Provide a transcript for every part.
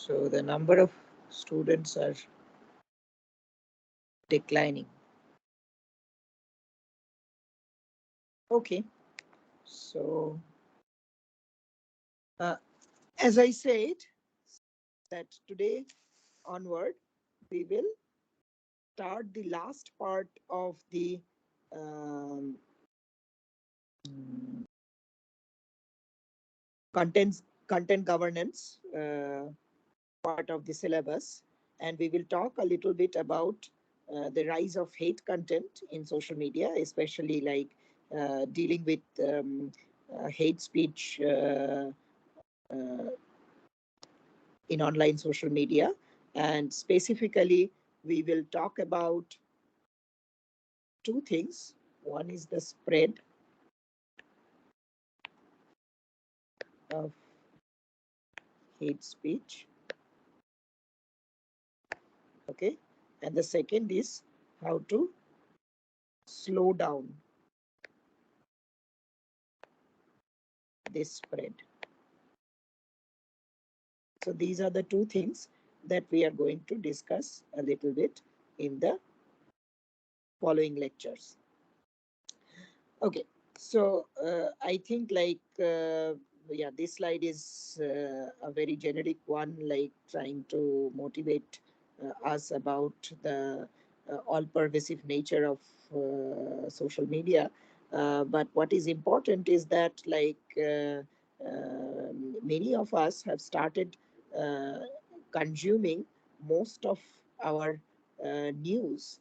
So the number of students are declining. Okay, so uh, as I said, that today onward we will start the last part of the um, content governance part of the syllabus, and we will talk a little bit about the rise of hate content in social media, especially like dealing with hate speech uh, in online social media. And specifically, we will talk about two things. One is the spread of hate speech, okay, and the second is how to slow down this spread. So these are the two things that we are going to discuss a little bit in the following lectures. Okay, so I think yeah, this slide is a very generic one, like trying to motivate us about the all-pervasive nature of social media. But what is important is that many of us have started uh, consuming most of our news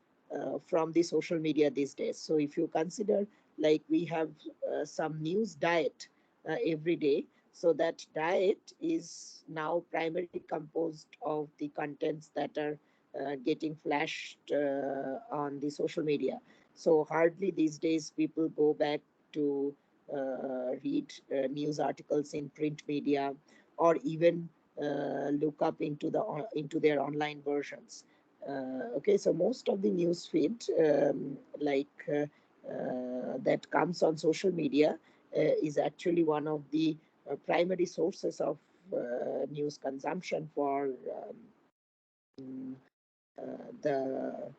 from the social media these days. So if you consider, like, we have some news diet every day, so that diet is now primarily composed of the contents that are getting flashed on the social media. So hardly these days people go back to read news articles in print media, or even look up into their online versions. Okay, so most of the news feed that comes on social media is actually one of the primary sources of news consumption for the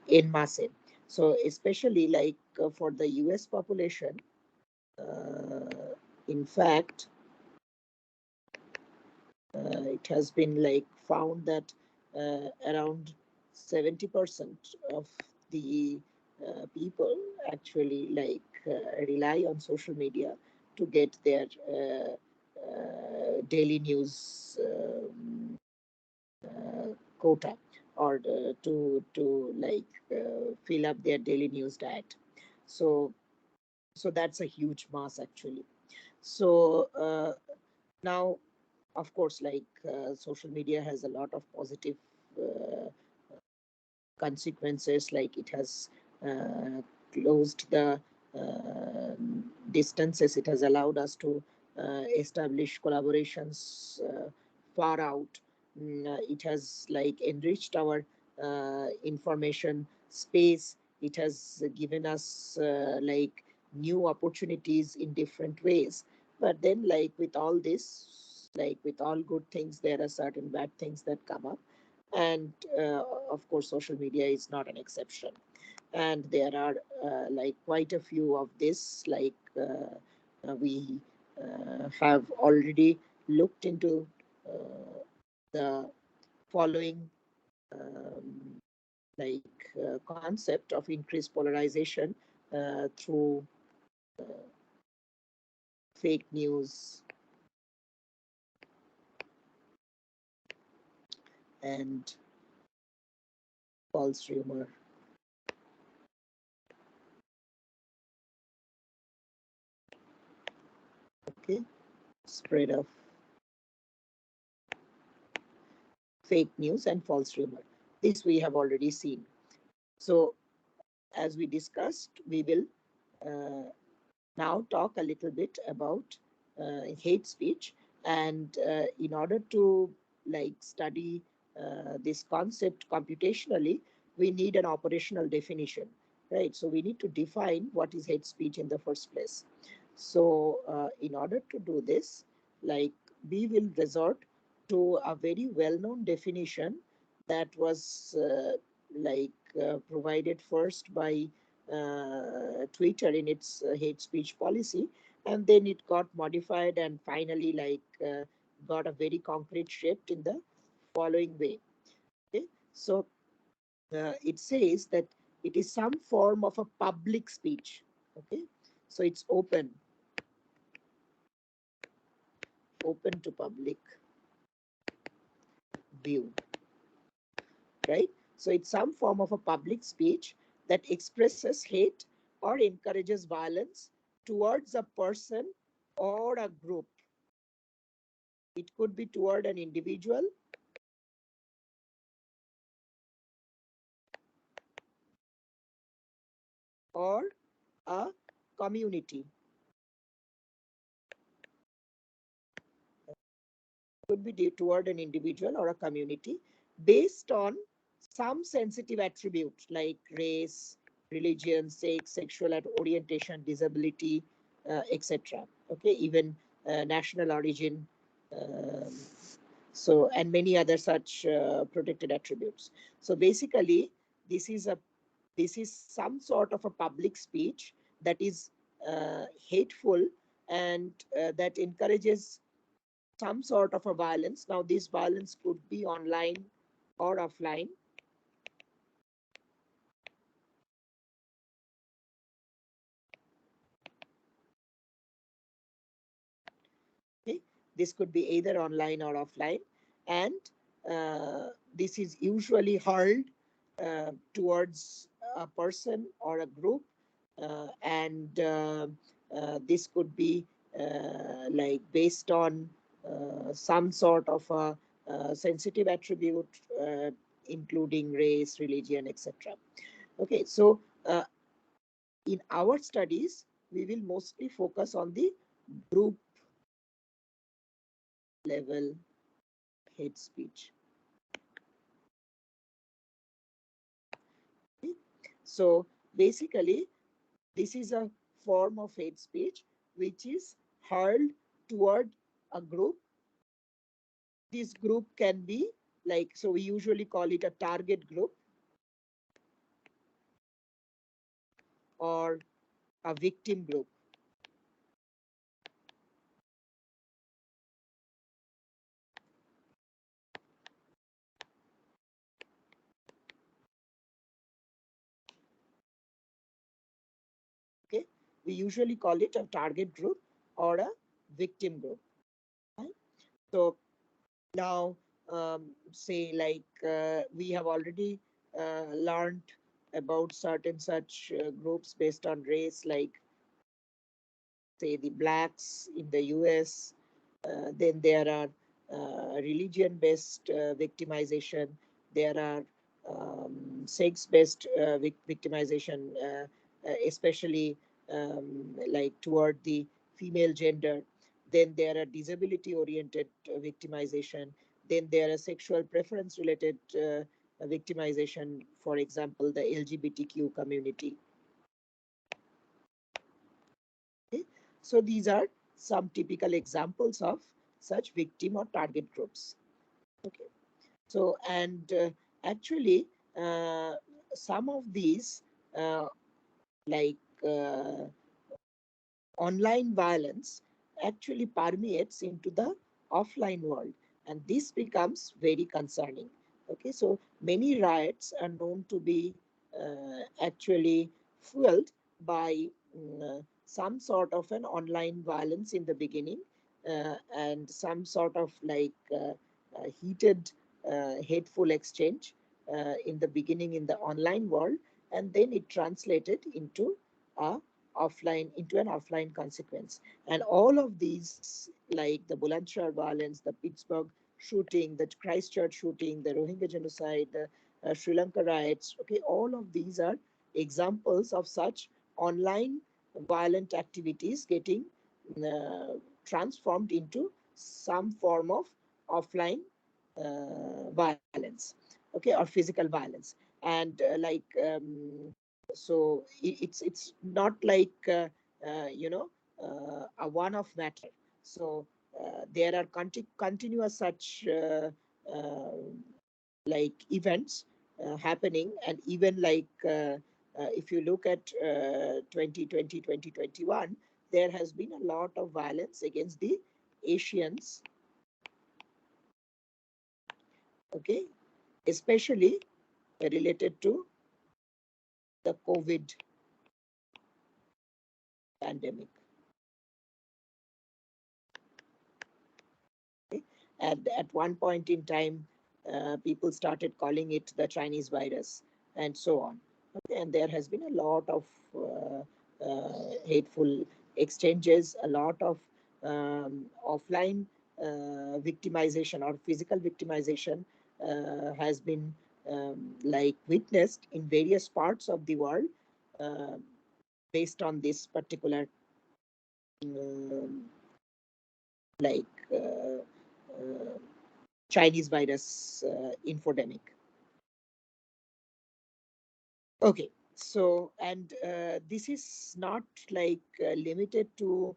en masse. So especially for the US population, in fact, it has been like found that around 70% of the people actually rely on social media to get their daily news quota, or to fill up their daily news diet. So that's a huge mass actually. So now, of course, social media has a lot of positive uh, consequences, like it has uh, closed the uh, distances. It has allowed us to establish collaborations far out. It has enriched our information space. It has given us new opportunities in different ways. But then, with all this, with all good things, there are certain bad things that come up. And of course, social media is not an exception. And there are quite a few of this. We have already looked into the following um, concept of increased polarization through fake news and false rumor. Okay, spread of fake news and false rumor. This we have already seen. So, as we discussed, we will now talk a little bit about hate speech. And in order to study this concept computationally, we need an operational definition, right? So we need to define what is hate speech in the first place. So in order to do this, we will resort to a very well-known definition that was provided first by Twitter in its hate speech policy, and then it got modified and finally got a very concrete shape in the following way. Okay, so it says that it is some form of a public speech. Okay, so it's open to public view, right? So it's some form of a public speech that expresses hate or encourages violence towards a person or a group. It could be toward an individual or a community. Could be toward an individual or a community based on some sensitive attribute like race, religion, sex, sexual orientation, disability, etc. Okay, even national origin, um, so and many other such protected attributes. So basically, this is a this is some sort of a public speech that is hateful and that encourages some sort of a violence. Now, this violence could be online or offline. Okay? This could be either online or offline, and this is usually hurled towards a person or a group, and this could be based on some sort of a sensitive attribute, including race, religion, etc. Okay, so in our studies, we will mostly focus on the group level hate speech. Okay? So basically, this is a form of hate speech which is hurled toward a group. This group can be so we usually call it a target group or a victim group. Okay, we usually call it a target group or a victim group. Right? So now, say we have already learned about certain such groups based on race, like say the blacks in the US. Then there are religion-based victimization. There are sex-based victimization, especially toward the female gender. Then there are disability-oriented victimization. Then there are sexual preference-related victimization, for example, the LGBTQ community. Okay? So these are some typical examples of such victim or target groups. Okay. So and actually, uh, some of these uh, like uh, online violence actually permeates into the offline world, and this becomes very concerning. Okay, so many riots are known to be actually fueled by some sort of an online violence in the beginning, and some sort of heated hateful exchange in the beginning in the online world, and then it translated a into an offline consequence. And all of these, like the Bulandshahr violence, the Pittsburgh shooting, the Christchurch shooting, the Rohingya genocide, the Sri Lanka riots, okay, all of these are examples of such online violent activities getting uh, transformed into some form of offline violence, okay, or physical violence. And so it's not like a one-off matter. So there are continuous such like events happening, and even like if you look at 2020 2021, there has been a lot of violence against the Asians, okay, especially related to the COVID pandemic. Okay? And at one point in time, people started calling it the Chinese virus, and so on. Okay? And there has been a lot of hateful exchanges, a lot of offline victimization or physical victimization has been like witnessed in various parts of the world uh, based on this particular um, like Chinese virus infodemic. Okay, so and this is not like limited to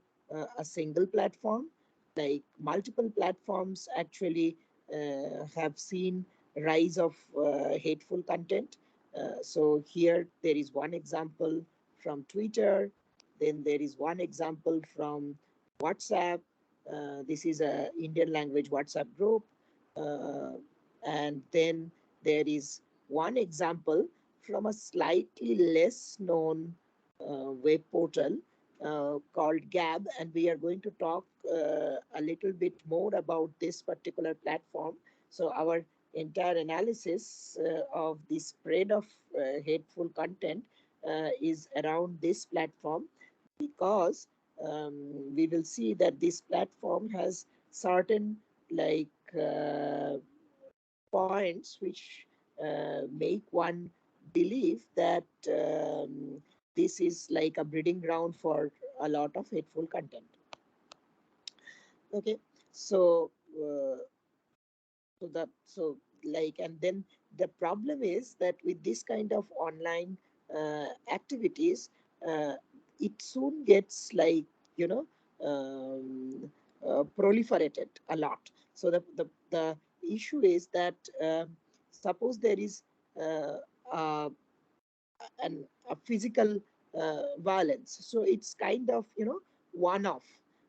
a single platform. Like multiple platforms actually have seen rise of hateful content. So here there is one example from Twitter. Then there is one example from WhatsApp. This is a Indian language WhatsApp group, uh, and then there is one example from a slightly less known web portal called Gab, and we are going to talk a little bit more about this particular platform. So our entire analysis of the spread of hateful content is around this platform, because we will see that this platform has certain like points which make one believe that this is like a breeding ground for a lot of hateful content. Okay, so so like, and then the problem is that with this kind of online activities, uh, it soon gets like, you know, proliferated a lot. So the issue is that suppose there is uh, uh, a physical violence, so it's kind of, you know, one off.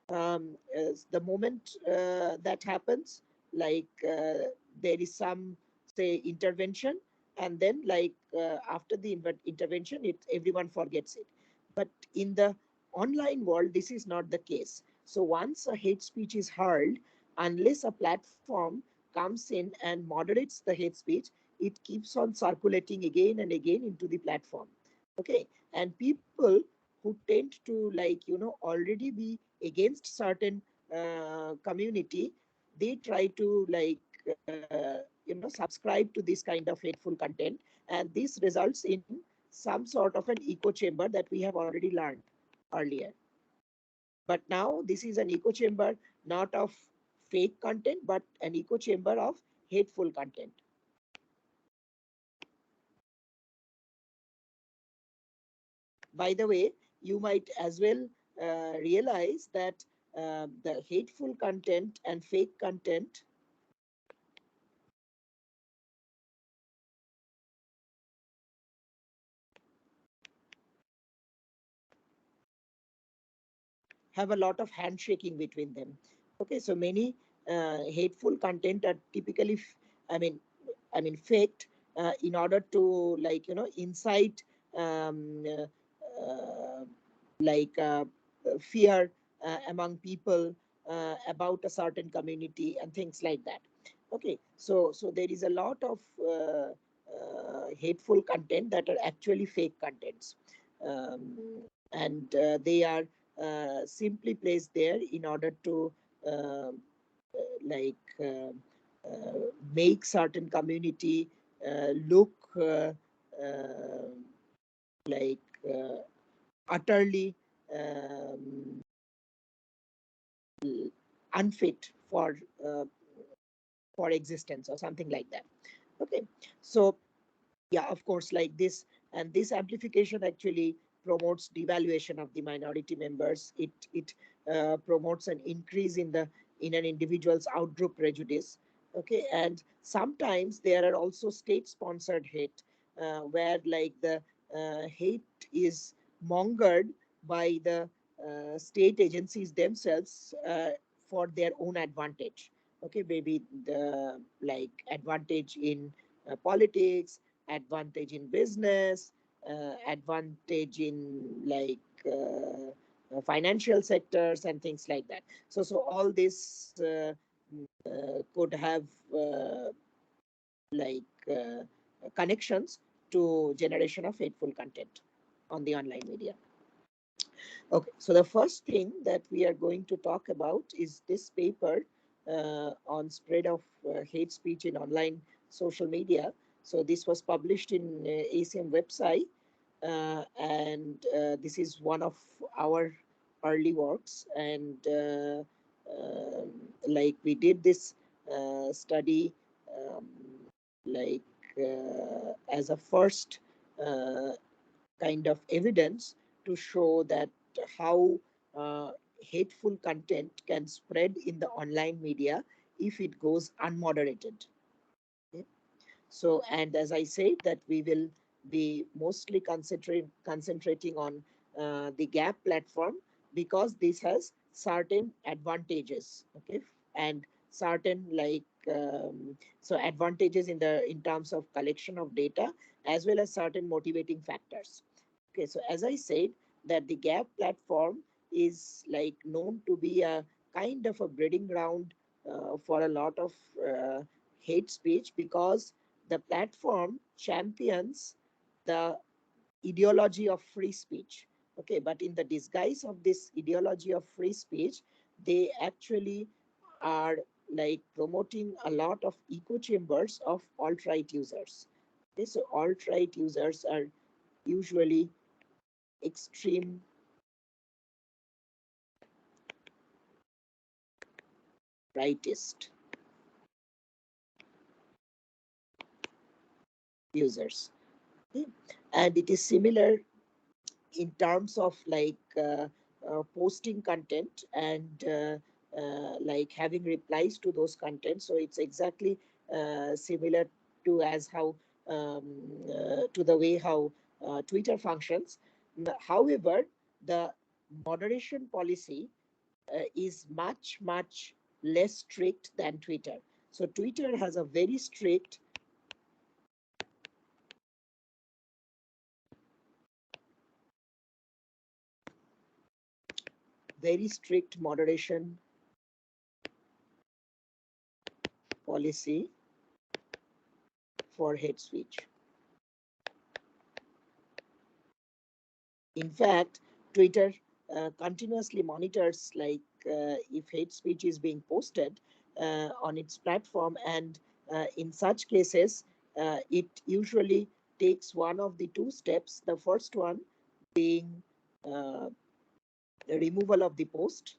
The moment that happens, like there is some, say, intervention, and then like after the intervention, it everyone forgets it. But in the online world, this is not the case. So once a hate speech is hurled, unless a platform comes in and moderates the hate speech, it keeps on circulating again and again into the platform. Okay, and people who tend to, like, you know, already be against certain community, they try to like you know, subscribe to this kind of hateful content, and this results in some sort of an echo chamber that we have already learned earlier. But now this is an echo chamber not of fake content, but an echo chamber of hateful content. By the way, you might as well realize that the hateful content and fake content have a lot of handshaking between them. Okay, so many hateful content are typically, I mean, faked in order to, like, you know, incite um, like fear among people about a certain community and things like that. Okay, so there is a lot of hateful content that are actually fake contents, um, and they are simply placed there in order to uh, like make certain community look uh, like utterly um, unfit uh, for existence or something like that. Okay, so yeah, of course, like this, and this amplification actually promotes devaluation of the minority members. It promotes an increase in the in an individual's outgroup prejudice. Okay, and sometimes there are also state-sponsored hate, where like the hate is mongered by the state agencies themselves for their own advantage. Okay, maybe the like advantage in politics, advantage in business, advantage in like financial sectors and things like that. So all this could have like connections to generation of hateful content on the online media. Okay, so the first thing that we are going to talk about is this paper on spread of hate speech in online social media. So this was published in ACM website, and this is one of our early works. And like we did this study um, like as a first uh, kind of evidence to show that how hateful content can spread in the online media if it goes unmoderated. Okay? So, and as I said, that we will be mostly concentrating on the Gap platform because this has certain advantages. Okay, and certain like so advantages in terms of collection of data as well as certain motivating factors. Okay, so as I said, that the Gap platform is like known to be a kind of a breeding ground for a lot of hate speech because the platform champions the ideology of free speech. Okay, but in the disguise of this ideology of free speech, they actually are like promoting a lot of echo chambers of alt-right users. Okay, so alt-right users are usually extreme rightist users. Okay? And it is similar in terms of like posting content and like having replies to those contents. So it's exactly similar to as how to the way how Twitter functions. However, the moderation policy is much less strict than Twitter. So Twitter has a very strict moderation policy for hate speech. In fact, Twitter continuously monitors like if hate speech is being posted on its platform, and in such cases, it usually takes one of the two steps. The first one being uh, the removal of the post,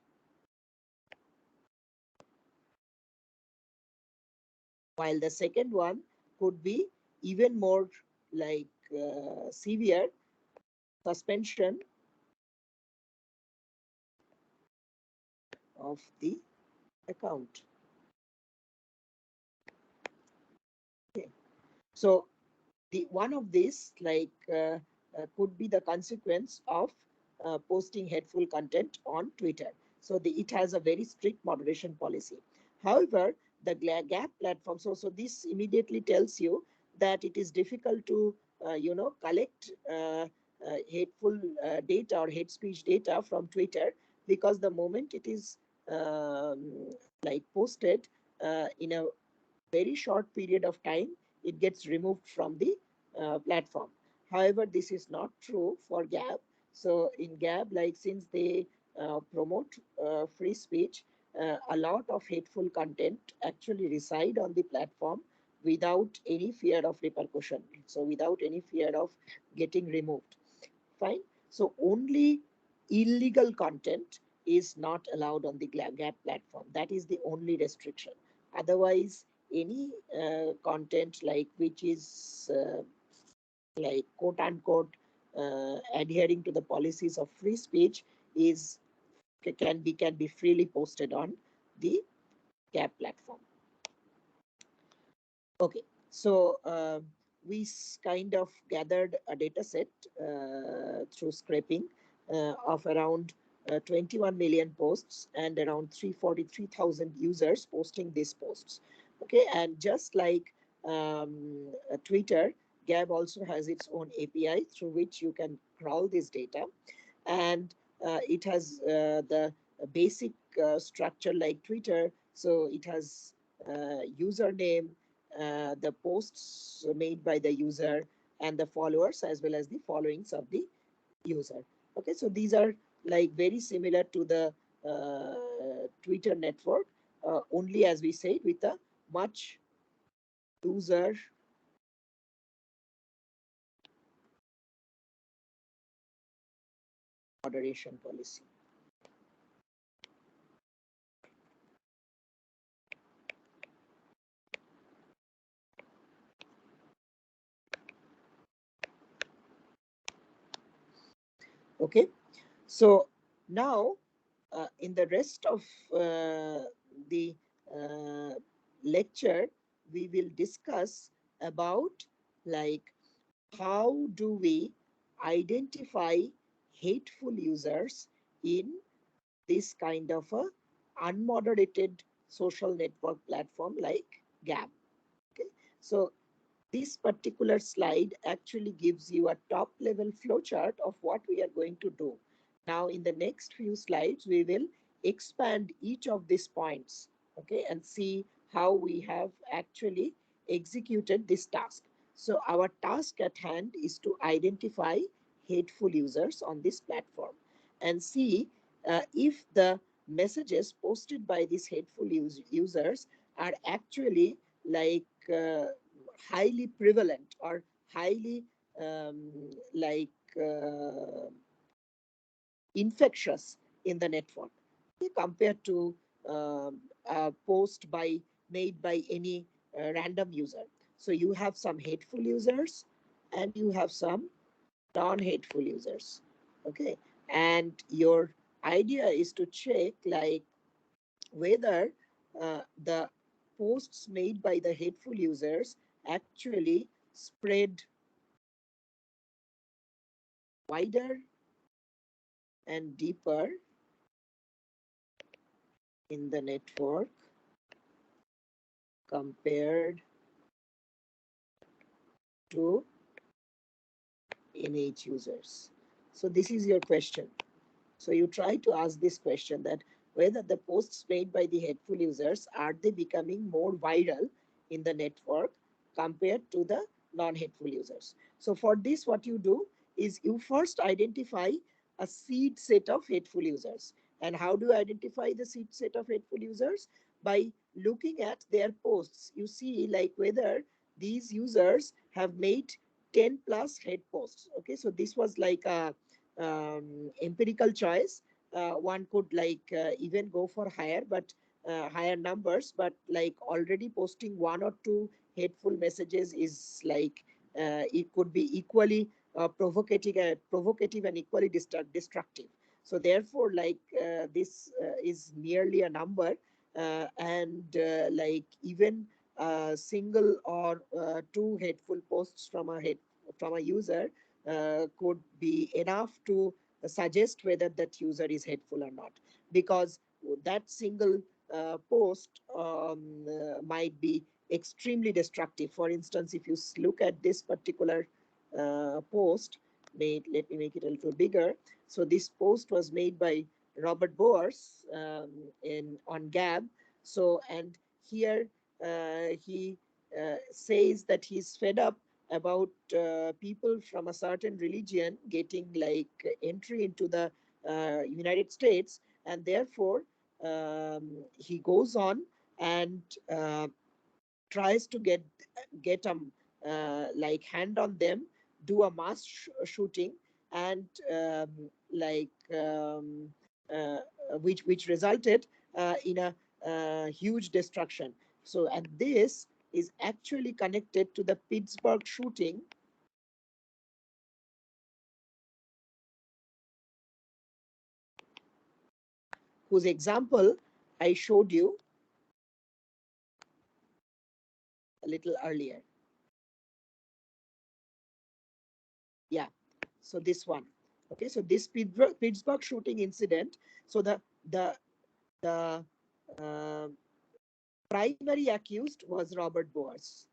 while the second one could be even more like severe suspension of the account. Okay. So the one of these like could be the consequence of posting hateful content on Twitter. So it has a very strict moderation policy. However, the Gap platform, so this immediately tells you that it is difficult to collect hateful data or hate speech data from Twitter, because the moment it is like posted in a very short period of time, it gets removed from the platform. However, this is not true for Gab. So in Gab, like since they promote free speech, a lot of hateful content actually reside on the platform without any fear of repercussion. So without any fear of getting removed. Fine. So only illegal content is not allowed on the Gap platform. That is the only restriction. Otherwise, any content like which is like quote unquote adhering to the policies of free speech is can be freely posted on the Gab platform. Okay, so we kind of gathered a data set through scraping of around 21 million posts and around 343,000 users posting these posts. Okay, and just like Twitter, Gab also has its own API through which you can crawl this data, and it has the basic structure like Twitter. So it has username, the posts made by the user, and the followers as well as the followings of the user. Okay, so these are like very similar to the Twitter network, only as we said with a much user moderation policy. Okay, so now in the rest of the uh, lecture, we will discuss about like how do we identify hateful users in this kind of a unmoderated social network platform like Gab. Okay, so this particular slide actually gives you a top level flowchart of what we are going to do. Now, in the next few slides, we will expand each of these points, okay, and see how we have actually executed this task. So our task at hand is to identify hateful users on this platform and see if the messages posted by these hateful users are actually like highly prevalent or highly um, like infectious in the network, okay, compared to a post by made by any random user. So you have some hateful users and you have some non-hateful users. Okay, and your idea is to check like whether the posts made by the hateful users actually spread wider and deeper in the network compared to innate users. So this is your question. So you try to ask this question that whether the posts made by the hateful users are they becoming more viral in the network compared to the non-hateful users. So for this, what you do is you first identify a seed set of hateful users. And how do you identify the seed set of hateful users? By looking at their posts. You see like whether these users have made 10 plus hate posts. Okay, so this was like a empirical choice. One could like even go for higher, but higher numbers, but like already posting one or two hateful messages is like it could be equally provocative and equally destructive. So therefore, like this is nearly a number, and like even single or two hateful posts from a user could be enough to suggest whether that user is hateful or not, because that single post might be extremely destructive. For instance, if you look at this particular post made, let me make it a little bigger. So this post was made by Robert Boers in on Gab. So and here he says that he's fed up about people from a certain religion getting like entry into the United States, and therefore he goes on and tries to get a like hand on them, do a mass shooting, and like uh, which resulted in a huge destruction. So, and this is actually connected to the Pittsburgh shooting, whose example I showed you a little earlier. Yeah, so this one. Okay, so this Pittsburgh shooting incident. So the uh, primary accused was Robert Boers.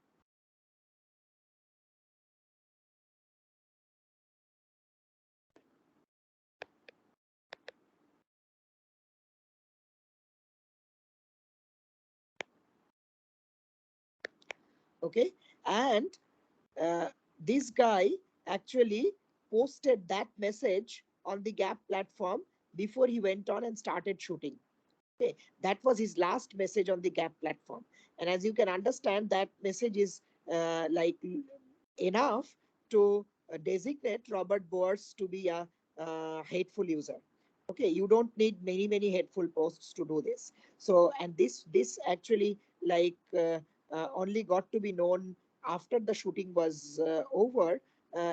Okay, and uh, this guy actually posted that message on the Gap platform before he went on and started shooting. Okay, that was his last message on the Gap platform. And as you can understand, that message is like enough to designate Robert Boers to be a hateful user. Okay, you don't need many hateful posts to do this. So, and this actually like only got to be known after the shooting was over.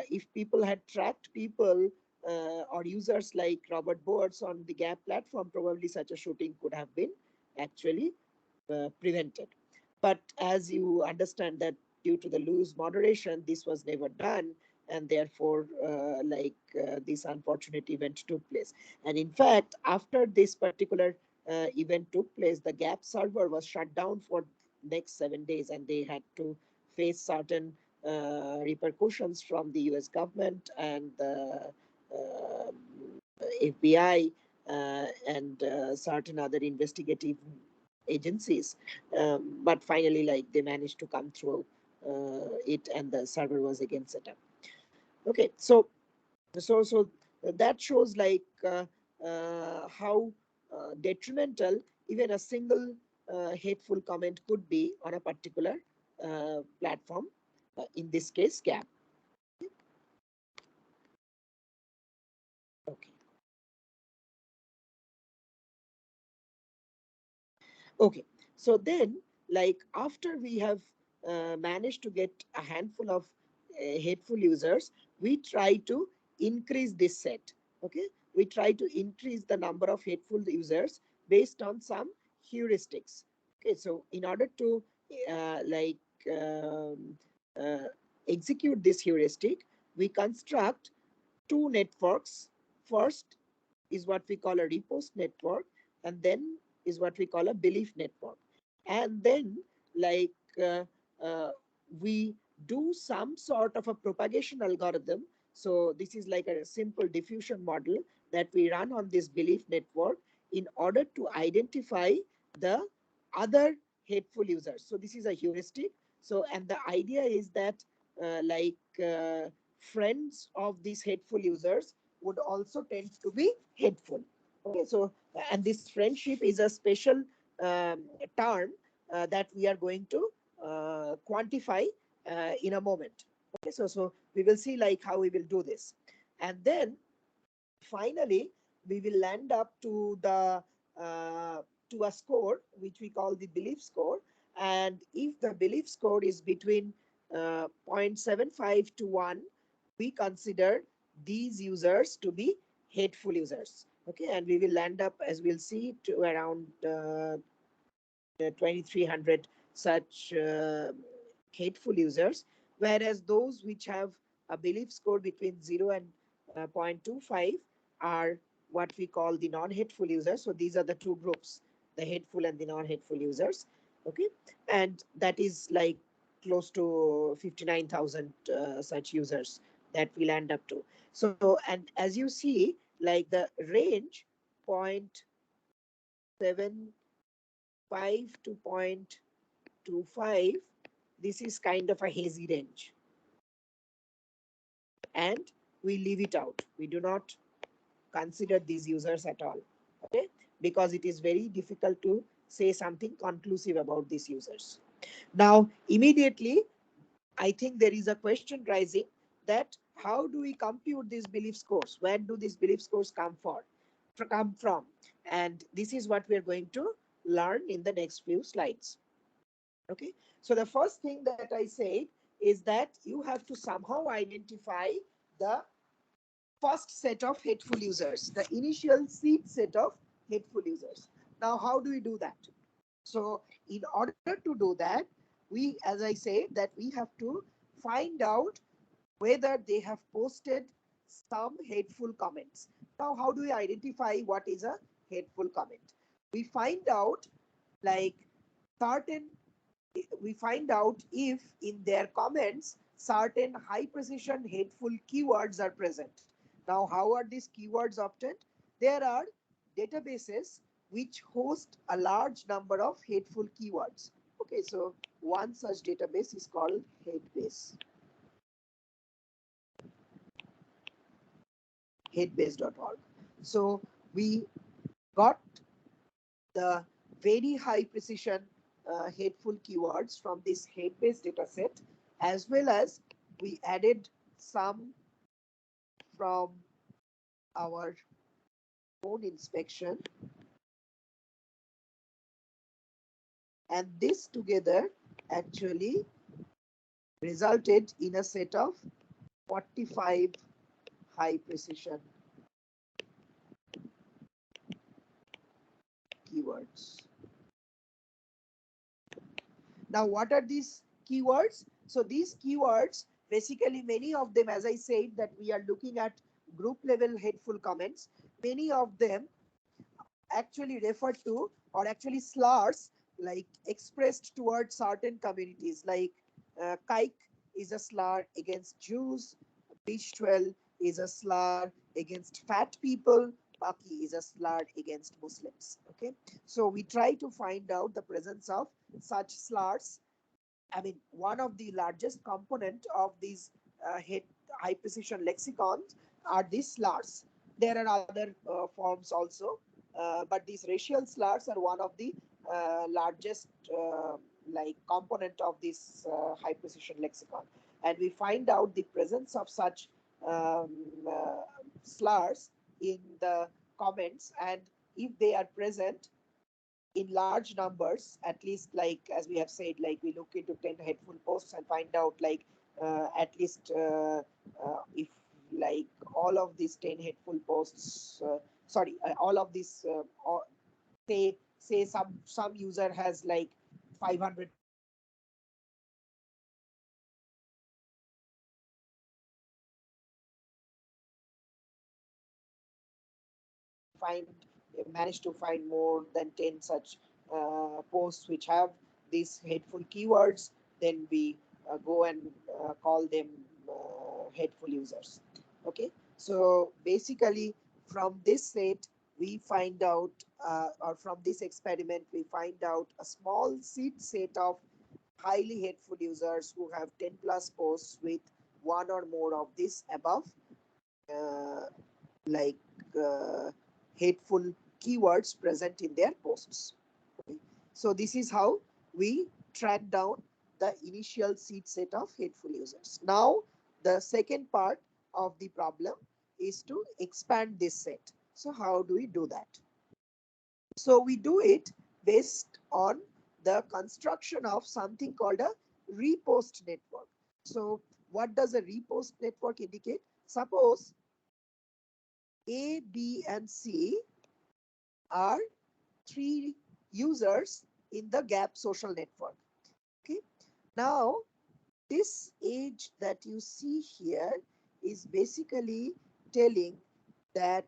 If people had tracked people or users like Robert Boers on the Gap platform, probably such a shooting could have been actually prevented. But as you understand that due to the loose moderation, this was never done, and therefore, this unfortunate event took place. And in fact, after this particular event took place, the Gap server was shut down for next 7 days, and they had to face certain repercussions from the U.S. government and the uh, FBI and certain other investigative agencies. But finally, like they managed to come through it, and the server was again set up. Okay, so that shows like how detrimental even a single hateful comment could be on a particular platform. In this case, Gap. Okay. Okay, so then, like after we have managed to get a handful of hateful users, we try to increase this set. Okay, we try to increase the number of hateful users based on some heuristics. Okay, so in order to uh, like um, uh, execute this heuristic, we construct two networks. First is what we call a repost network, and then is what we call a belief network. And then, like, uh, uh, we do some sort of a propagation algorithm. So, this is like a simple diffusion model that we run on this belief network in order to identify the other hateful users. So, this is a heuristic. So, and the idea is that, friends of these hateful users would also tend to be hateful. Okay, so and this friendship is a special term that we are going to quantify in a moment. Okay, so we will see like how we will do this, and then finally we will land up uh, to a score which we call the belief score. And if the belief score is between 0.75 to 1, we consider these users to be hateful users. Okay, and we will land up, as we'll see, to around 2,300 such hateful users, whereas those which have a belief score between 0 and 0.25 are what we call the non-hateful users. So these are the two groups, the hateful and the non-hateful users. Okay, and that is like close to 59,000 such users that we'll end up to. So, and as you see, like the range 0.75 to 0.25, this is kind of a hazy range. And we leave it out. We do not consider these users at all. Okay? Because it is very difficult to say something conclusive about these users. Now, immediately, I think there is a question rising that how do we compute these belief scores? Where do these belief scores come from? And this is what we are going to learn in the next few slides. Okay, so the first thing that I said is that you have to somehow identify the first set of hateful users, the initial seed set of hateful users. Now, how do we do that? So, in order to do that, as I said, that we have to find out whether they have posted some hateful comments. Now, how do we identify what is a hateful comment? We find out like certain we find out if in their comments certain high precision hateful keywords are present. Now, how are these keywords obtained? There are databases which host a large number of hateful keywords. Okay, so one such database is called hatebase.org. So we got the very high precision hateful keywords from this hate-based dataset, as well as we added some from our own inspection, and this together actually resulted in a set of 45 high precision keywords. Now, what are these keywords? So these keywords, basically many of them, as I said, that we are looking at group level hateful comments, many of them actually refer to, or actually slurs like expressed towards certain communities, like kike is a slur against Jews, B12 is a slur against fat people, Paki is a slur against Muslims. Okay, so we try to find out the presence of such slurs. I mean, one of the largest component of these high precision lexicons are these slurs. There are other forms also, but these racial slurs are one of the largest like component of this high precision lexicon. And we find out the presence of such um, uh, slurs in the comments, and if they are present in large numbers, at least, like as we have said, like we look into 10 hateful posts and find out like at least if like all of these 10 hateful posts all of these say some user has like 500 posts, and some user has like 1000 posts, and we find out like find managed to find more than 10 such posts which have these hateful keywords, then we go and call them hateful users. Okay, so basically from this set we find out or from this experiment we find out a small seed set of highly hateful users who have 10 plus posts with one or more of this above uh, like uh, hateful keywords present in their posts. Okay. So this is how we track down the initial seed set of hateful users. Now, the second part of the problem is to expand this set. So how do we do that? So we do it based on the construction of something called a repost network. So what does a repost network indicate? Suppose A, B, and C are three users in the Gap social network. Okay. Now, this age that you see here is basically telling that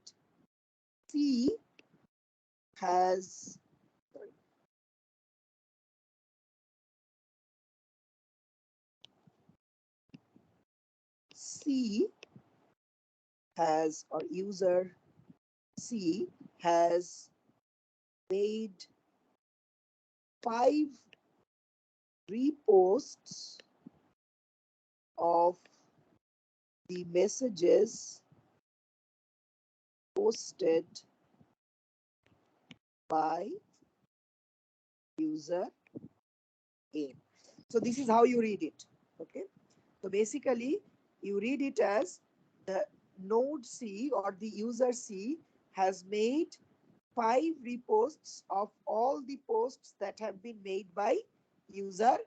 C has C has or user C has made 5 reposts of the messages posted by user A. So this is how you read it. Okay. So basically, you read it as the node C or the user C has made 5 reposts of all the posts that have been made by user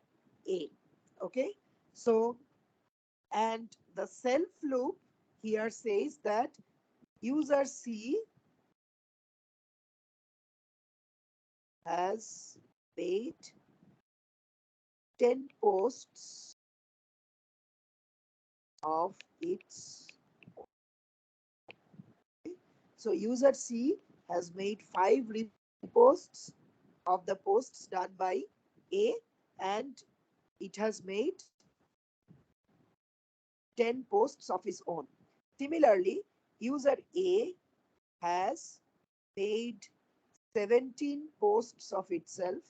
A. Okay. So, and the self loop here says that user C has made 10 posts of its. So user C has made 5 reposts of the posts done by A, and it has made 10 posts of his own. Similarly, user A has made 17 posts of itself,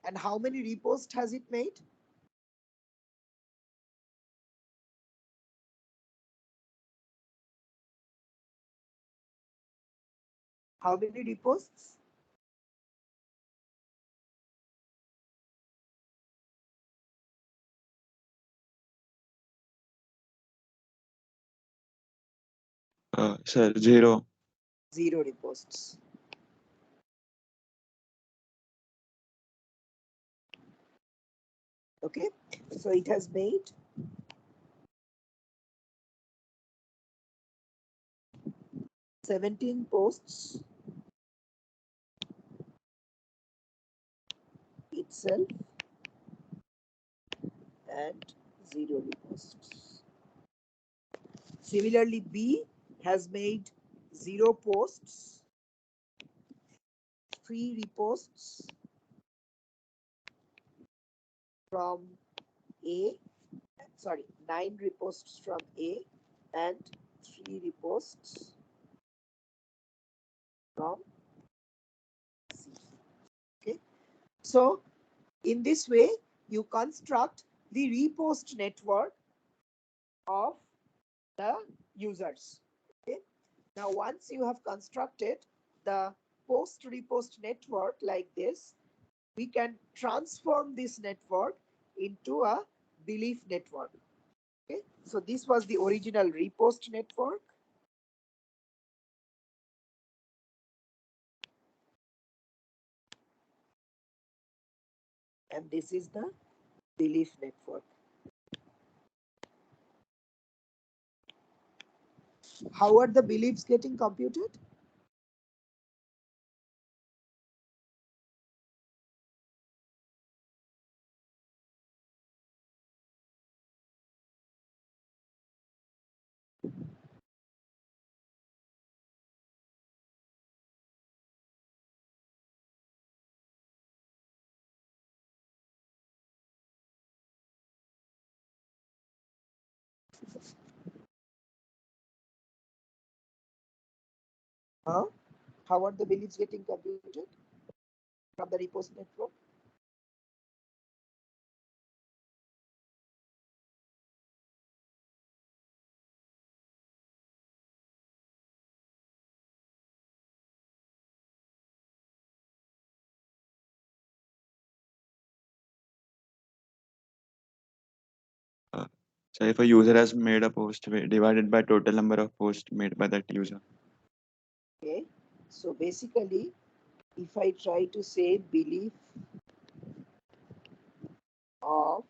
and how many reposts has it made? How many reposts? Sir, 0. 0 reposts. Okay, so it has made 17 posts itself and 0 reposts. Similarly, B has made 0 posts, 3 reposts from A, sorry, 9 reposts from A and 3 reposts from C. Okay, so in this way, you construct the repost network of the users. Okay, now once you have constructed the post repost network like this, we can transform this network into a belief network. Okay, so this was the original repost network, and this is the belief network. How are the beliefs getting computed? Huh? How are the beliefs getting computed from the repost network? Uh, so if a user has made a post, divided by total number of posts made by that user. Okay, so basically, if I try to say belief of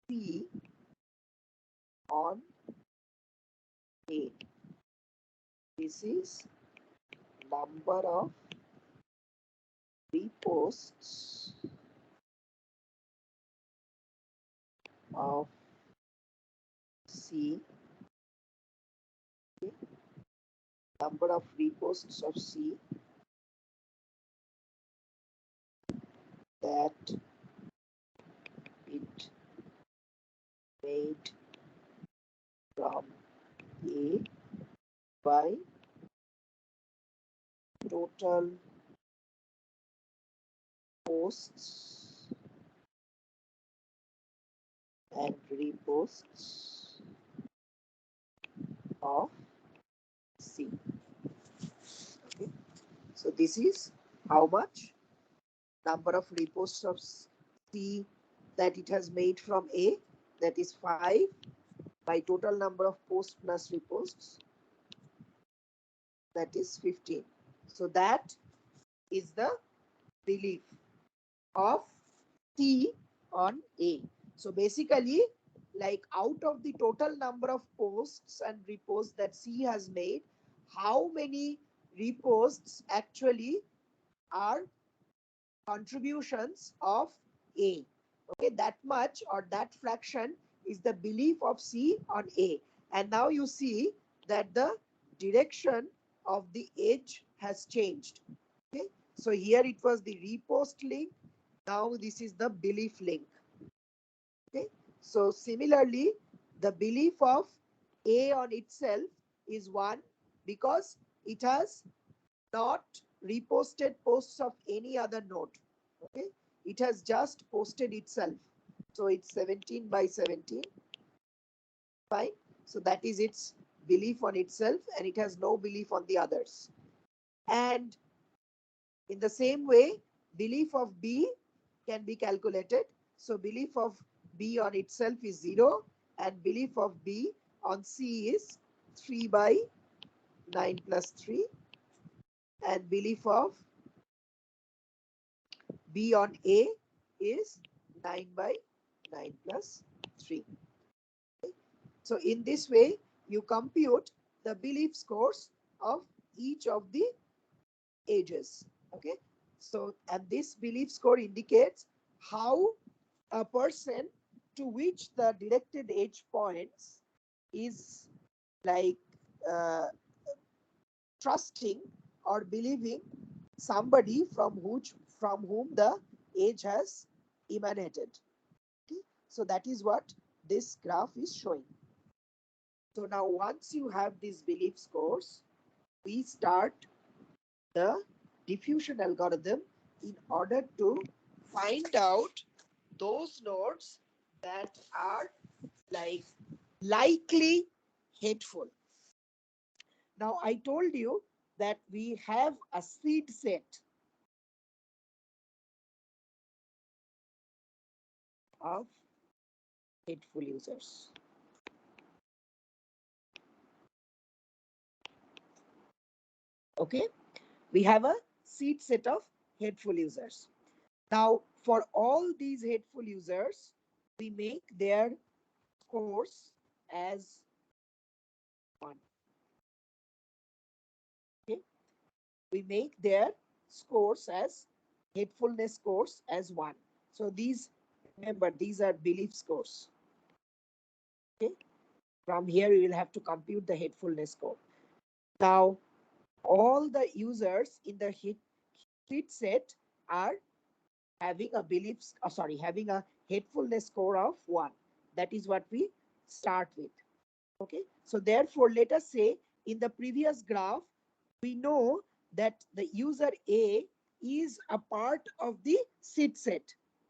C on A, this is number of reposts of C, number of reposts of C that it made from A by total posts and reposts of C. Okay, so this is how much number of reposts of C that it has made from A, that is 5 by total number of posts plus reposts, that is 15. So that is the belief of C on A. So basically, like out of the total number of posts and reposts that C has made, how many reposts actually are contributions of A. Okay, that much or that fraction is the belief of C on A. And now you see that the direction of the edge has changed. Okay, so here it was the repost link. Now this is the belief link. Okay, so similarly, the belief of A on itself is 1 because it has not reposted posts of any other node. Okay, it has just posted itself. So it's 17 by 17. Fine. So that is its belief on itself, and it has no belief on the others. And in the same way, belief of B can be calculated. So belief of B on itself is 0, and belief of B on C is 3 by 9 plus 3, and belief of B on A is 9 by 9 plus 3. So in this way, you compute the belief scores of each of the edges. Okay. So, and this belief score indicates how a person to which the directed edge points is like uh, trusting or believing somebody from whom the edge has emanated. Okay? So that is what this graph is showing. So now once you have these belief scores, we start the diffusion algorithm in order to find out those nodes that are like likely hateful. Now I told you that we have a seed set of hateful users. Okay, we have a seed set of hateful users. Now for all these hateful users, we make their scores as 1. Okay, we make their scores as hatefulness scores as 1. So these, remember, these are belief scores. Okay, from here we will have to compute the hatefulness score. Now all the users in the hit set are having a having a hatefulness score of 1. That is what we start with. Okay, so therefore let us say in the previous graph we know that the user A is a part of the seed set.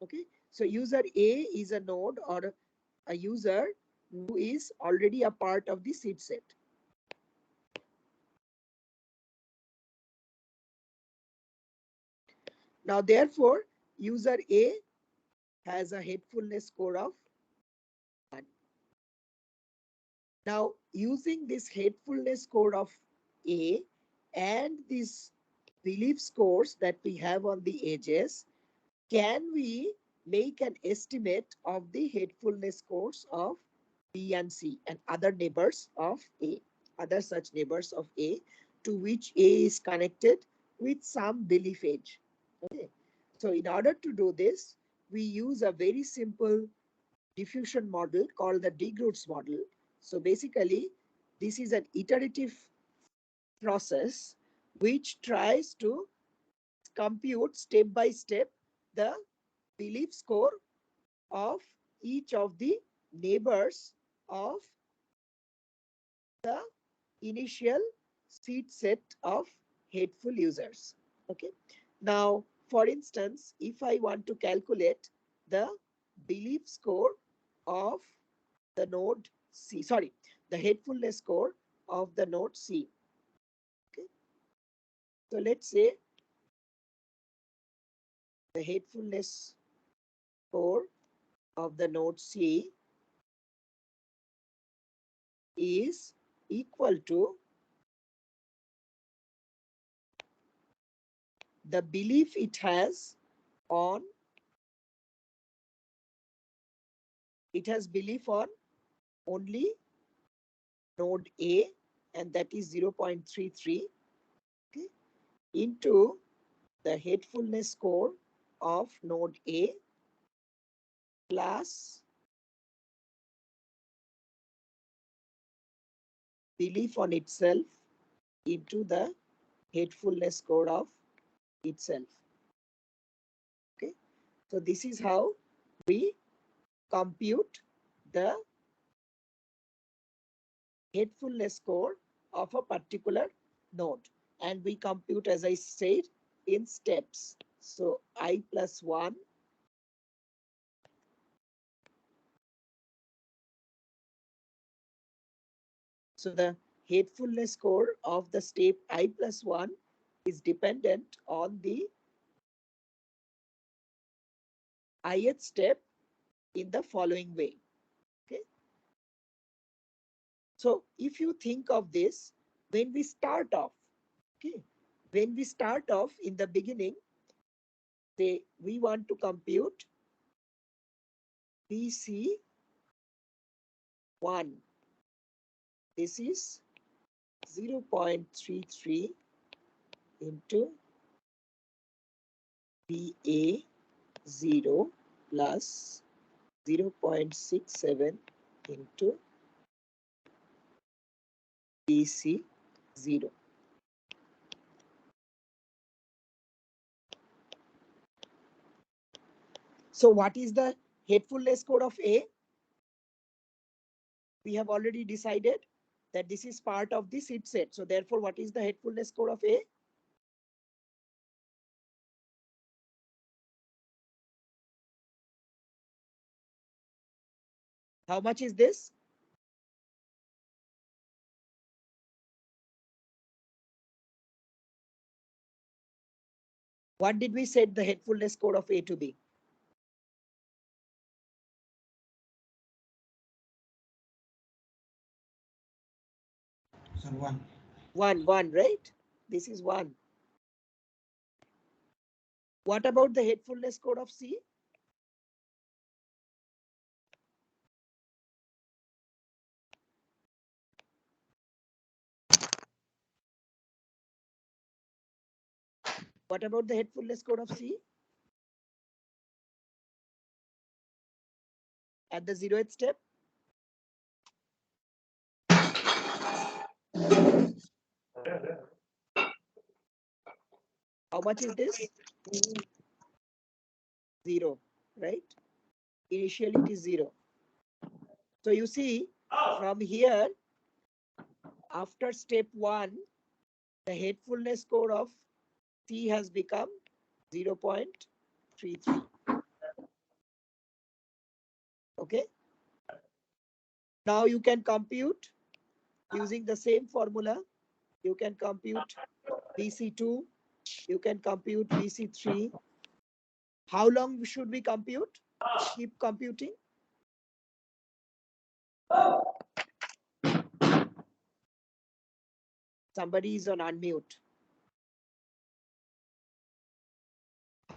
Okay, so user A is a node or a user who is already a part of the seed set. Now therefore user A has a hatefulness score of 1. Now using this hatefulness score of A and these belief scores that we have on the edges, can we make an estimate of the hatefulness scores of B and C and other neighbors of A, other such neighbors of A to which A is connected with some belief edge. Okay. So in order to do this, we use a very simple diffusion model called the Degroots model. So basically, this is an iterative process which tries to compute step by step the belief score of each of the neighbors of the initial seed set of hateful users. Okay. Now, for instance, if I want to calculate the belief score of the node C, sorry, the hatefulness score of the node C. Okay. So let's say the hatefulness score of the node C is equal to the belief it has on, it has belief on only node A, and that is 0.33. into the hatefulness score of node A plus belief on itself into the hatefulness score of itself. Okay, so this is how we compute the hatefulness score of a particular node, and we compute, as I said, in steps. So I plus 1, so the hatefulness score of the step I plus 1 is dependent on the ith step in the following way. Okay, so if you think of this, when we start off, okay, when we start off in the beginning, say we want to compute BC1. This is 0.33 into BA0 plus 0.67 into BC0. So what is the hatefulness code of A? We have already decided that this is part of the seed set. So therefore, what is the hatefulness code of A? How much is this? What did we set the hatefulness code of A to be? Sir, 1. 1, right? This is 1. What about the hatefulness code of C? What about the hatefulness code of C? At the 0th step? How much is this? 0, right? Initially it is 0. So you see, from here, after step 1, the hatefulness score of C has become 0.33. Okay. Now you can compute using the same formula. You can compute BC2. You can compute BC3. How long should we compute? Keep computing. Somebody is on unmute.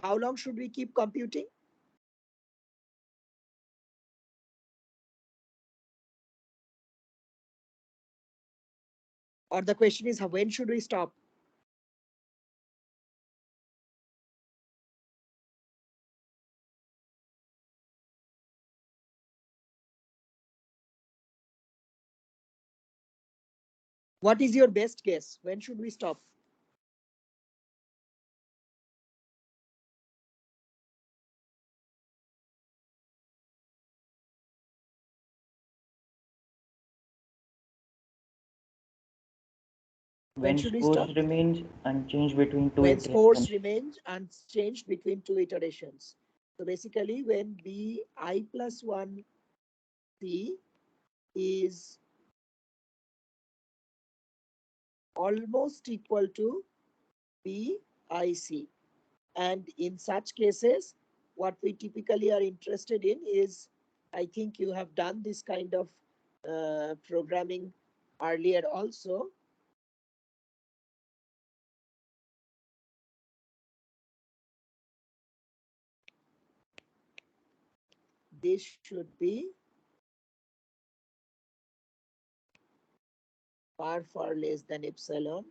How long should we keep computing? Or the question is, when should we stop? What is your best guess? When should we stop? When When should we scores stop? remains unchanged between two When scores iterations. remain unchanged between 2 iterations. So basically, when bi plus 1 c is almost equal to bic. And in such cases, what we typically are interested in is, I think you have done this kind of programming earlier also. This should be far less than epsilon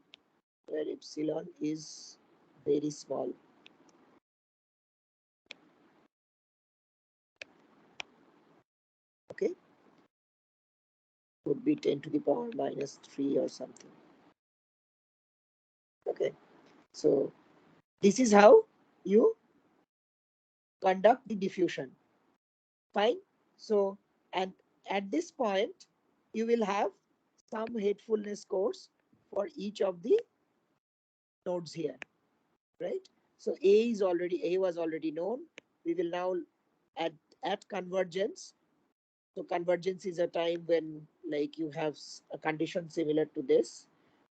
where epsilon is very small. Okay, would be 10 to the power minus 3 or something. Okay, so this is how you conduct the diffusion. Fine. So, and at this point, you will have some hatefulness scores for each of the nodes here, right? So A was already known. We will now at convergence. So convergence is a time when like you have a condition similar to this.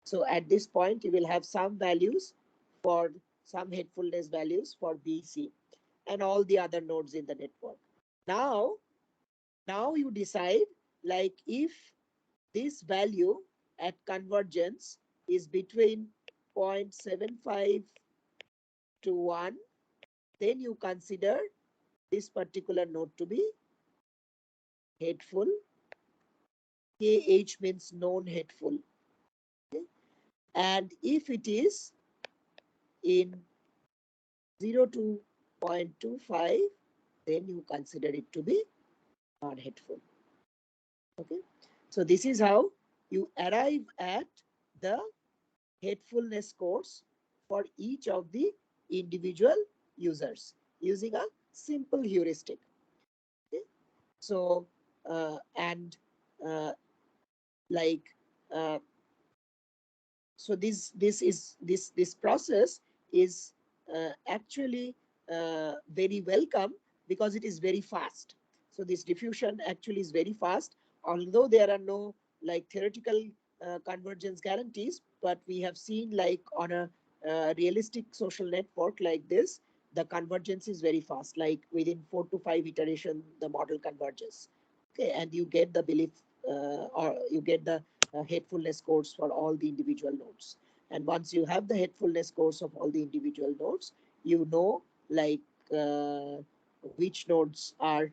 So at this point, you will have some values for some hatefulness values for B, C, and all the other nodes in the network. Now, now you decide like if this value at convergence is between 0.75 to 1, then you consider this particular node to be hateful. KH means known hateful. Okay? And if it is in 0 to 0.25, then you consider it to be non-hateful. Okay, so this is how you arrive at the hatefulness scores for each of the individual users using a simple heuristic. Okay, so and like uh, so this process is actually very welcome because it is very fast. So this diffusion actually is very fast, although there are no like theoretical convergence guarantees, but we have seen like on a realistic social network like this, the convergence is very fast, like within 4 to 5 iteration the model converges. Okay, and you get the belief or you get the hatefulness scores for all the individual nodes. And once you have the hatefulness scores of all the individual nodes, you know like which nodes are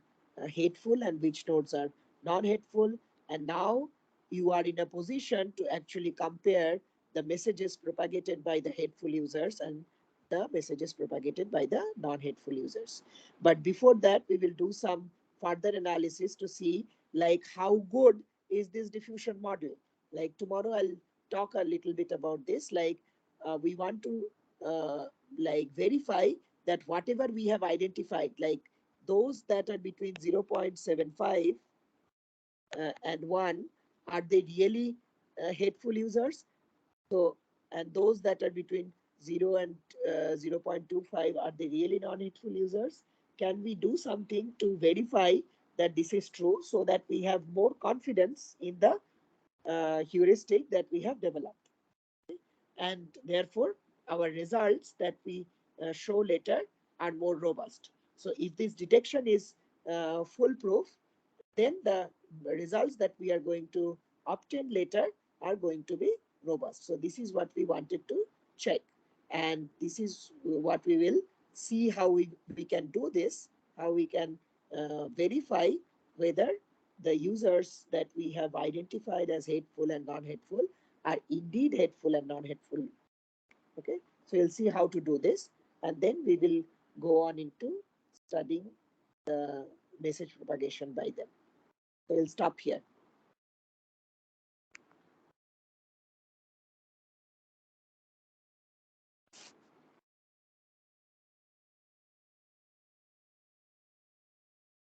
hateful and which nodes are non-hateful. And now you are in a position to actually compare the messages propagated by the hateful users and the messages propagated by the non-hateful users. But before that, we will do some further analysis to see like how good is this diffusion model. Like tomorrow I'll talk a little bit about this. Like we want to like verify that whatever we have identified, like those that are between 0.75 and 1, are they really hateful users? So, and those that are between 0 and 0.25, are they really non-hateful users? Can we do something to verify that this is true so that we have more confidence in the heuristic that we have developed? And therefore, our results that we show later are more robust. So if this detection is foolproof, then the results that we are going to obtain later are going to be robust. So this is what we wanted to check. And this is what we will see how we can do this, how we can verify whether the users that we have identified as hateful and non-hateful are indeed hateful and non-hateful. Okay, so you'll see how to do this, and then we will go on into studying the message propagation by them. So we'll stop here.